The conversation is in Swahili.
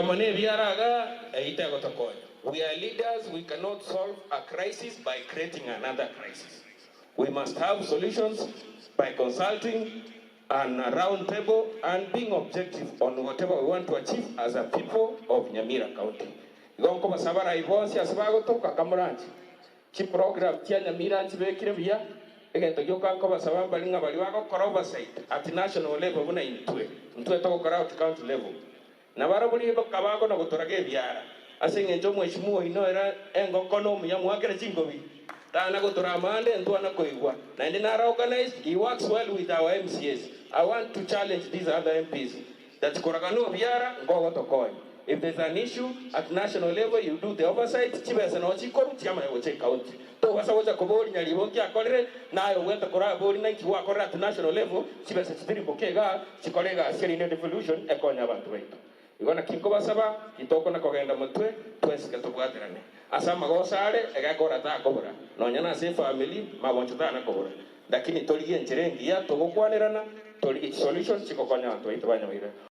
mane biaraga eita gotokonya. We are leaders, we cannot solve a crisis by creating another crisis. We must have solutions by consulting and a round table and being objective on whatever we want to achieve as a people of Nyamira County. Igonko basabara ibonsi asabago toka kamuranchi. Chi program tia Nyamira nchibekire bia egento yokanko basabamba linga bali wako oversight at national level buna intwe to kora at county level. Na barabuli bakabago na gotorage biara. Asenge njo mheshimiwa inoera engo kono muyamwakere chingobi. Tana gotoramande ntwana koigwa. Na ndina organized, he works well with our MCS. I want to challenge these other MPs that koragano biara ngogo tokoy. If there's an issue at national level, you do the oversight. Chibesa no chikoru chama yo check out. To wasawoza kobori Nyaribo kya kolere na yo weta kora bori na kiwa kora at national level. Chibesa chitiri bokega chikolega seri revolution ekonya abantu wetu. Igona kinko basaba kitoko na kogenda mutwe twese katobwaterane. Asa magosare egakora ta kobora. No nyana se family mabonchuta na kobora. Lakini toliye nchirengi ya togokwanirana toli solution chikokonya abantu wetu banyamira.